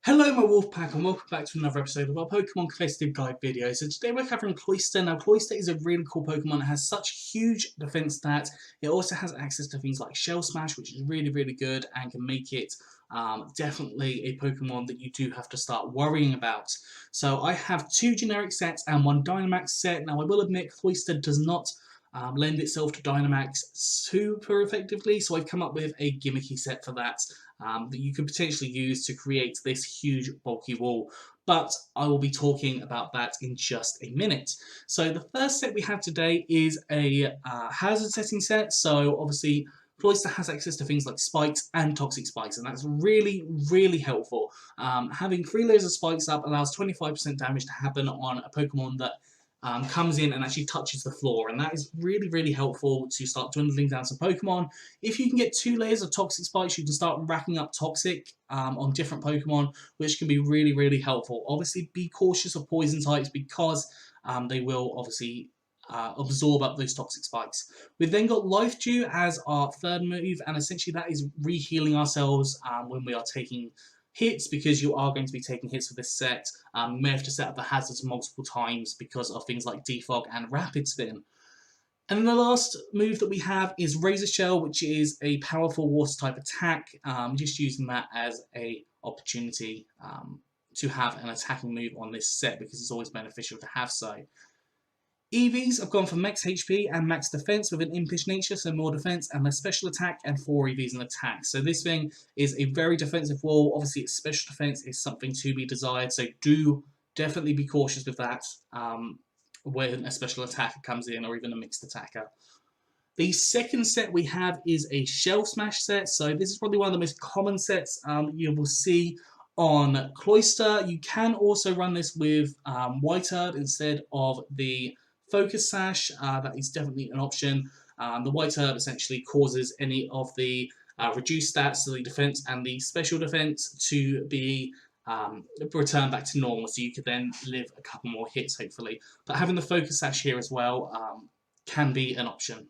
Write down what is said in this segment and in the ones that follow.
Hello my Wolfpack and welcome back to another episode of our Pokemon Collective Guide video. So today we're covering Cloyster. Now Cloyster is a really cool Pokemon. It has such huge defense stats. It also has access to things like Shell Smash, which is really good and can make it definitely a Pokemon that you do have to start worrying about. So I have two generic sets and one Dynamax set. Now I will admit Cloyster does not lend itself to Dynamax super effectively, so I've come up with a gimmicky set for that. That you could potentially use to create this huge bulky wall. But I will be talking about that in just a minute. So the first set we have today is a hazard setting set. So obviously Cloyster has access to things like spikes and toxic spikes, and that's really helpful. Having 3 layers of spikes up allows 25% damage to happen on a Pokemon that comes in and actually touches the floor, and that is really helpful to start dwindling down some Pokemon. If you can get 2 layers of toxic spikes, you can start racking up toxic on different Pokemon, which can be really helpful. Obviously be cautious of poison types because they will obviously absorb up those toxic spikes. We've then got Life Dew as our third move, and essentially that is re-healing ourselves when we are taking hits, because you are going to be taking hits for this set. You may have to set up the hazards multiple times because of things like Defog and Rapid Spin. And then the last move that we have is Razor Shell, which is a powerful water type attack. Just using that as a opportunity to have an attacking move on this set because it's always beneficial to have so. EVs have gone for max HP and max defense with an impish nature, so more defense and less special attack, and 4 EVs in attack. So this thing is a very defensive wall. Obviously, its special defense is something to be desired, so do definitely be cautious with that when a special attacker comes in or even a mixed attacker. The second set we have is a Shell Smash set. So this is probably one of the most common sets you will see on Cloyster. You can also run this with White Herb instead of the Focus Sash. That is definitely an option. The White Herb essentially causes any of the reduced stats, so the defense and the special defense, to be returned back to normal, so you could then live a couple more hits hopefully. But having the Focus Sash here as well can be an option.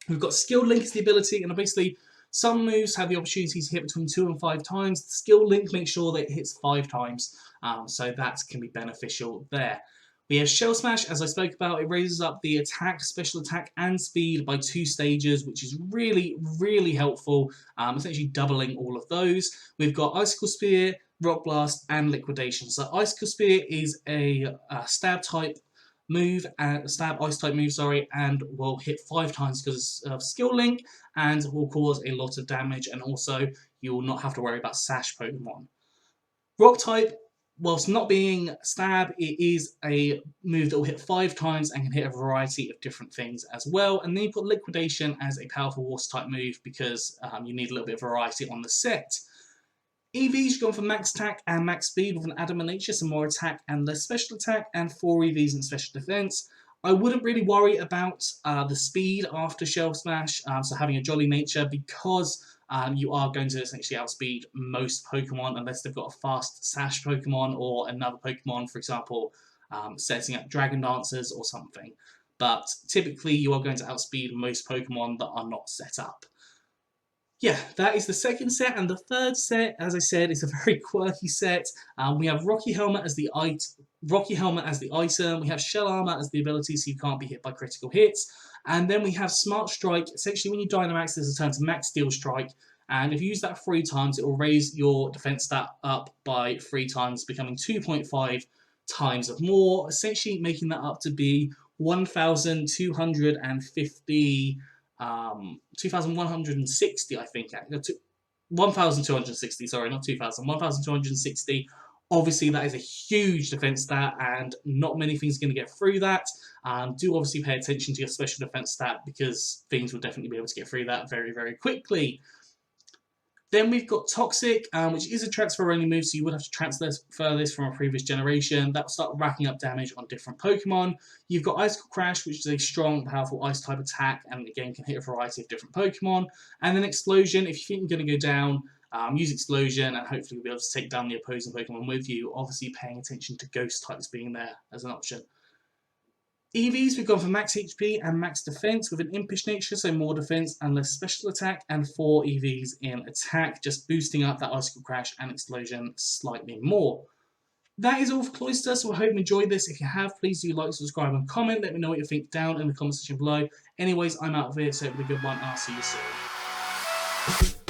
We've got Skill Link as the ability, and obviously some moves have the opportunity to hit between 2 and 5 times. The Skill Link makes sure that it hits 5 times, so that can be beneficial there. We have Shell Smash, as I spoke about. It raises up the attack, special attack, and speed by 2 stages, which is really helpful, essentially doubling all of those. We've got Icicle Spear, Rock Blast, and Liquidation. So Icicle Spear is a stab type move, stab ice type move, sorry, and will hit 5 times because of skill link and will cause a lot of damage, and also you will not have to worry about sash Pokemon. Rock type, whilst not being stab, it is a move that will hit 5 times and can hit a variety of different things as well. And then you've got Liquidation as a powerful water type move because you need a little bit of variety on the set. EVs gone for max attack and max speed with an adamant nature, so more attack and less special attack, and 4 EVs in special defense. I wouldn't really worry about the speed after Shell Smash, so having a jolly nature, because you are going to essentially outspeed most Pokemon unless they've got a fast Sash Pokemon or another Pokemon, for example, setting up Dragon Dancers or something. But typically you are going to outspeed most Pokemon that are not set up. Yeah, that is the second set, and the third set, as I said, is a very quirky set. We have Rocky Helmet as the item. We have Shell Armor as the ability, so you can't be hit by critical hits. And then we have Smart Strike. Essentially, when you Dynamax, there's a turn to Max Steel Strike, and if you use that 3 times, it will raise your defense stat up by 3 times, becoming 2.5 times of more, essentially making that up to be 1,250. 2,160, I think. 1,260, sorry, not 2,000. 1,260. Obviously, that is a huge defense stat, and not many things are going to get through that. Do obviously pay attention to your special defense stat, because things will definitely be able to get through that very quickly. Then we've got Toxic, which is a transfer-only move, so you would have to transfer this from a previous generation. That will start racking up damage on different Pokemon. You've got Icicle Crash, which is a strong, powerful Ice-type attack, and again can hit a variety of different Pokemon. And then Explosion, if you think you're going to go down, use Explosion, and hopefully you'll be able to take down the opposing Pokemon with you. Obviously paying attention to Ghost types being there as an option. EVs, we've gone for max HP and max defense with an impish nature, so more defense and less special attack, and 4 EVs in attack, just boosting up that icicle crash and explosion slightly more. That is all for Cloyster, so I hope you enjoyed this. If you have, please do like, subscribe, and comment. Let me know what you think down in the comment section below. Anyways, I'm out of here, so have a good one. I'll see you soon.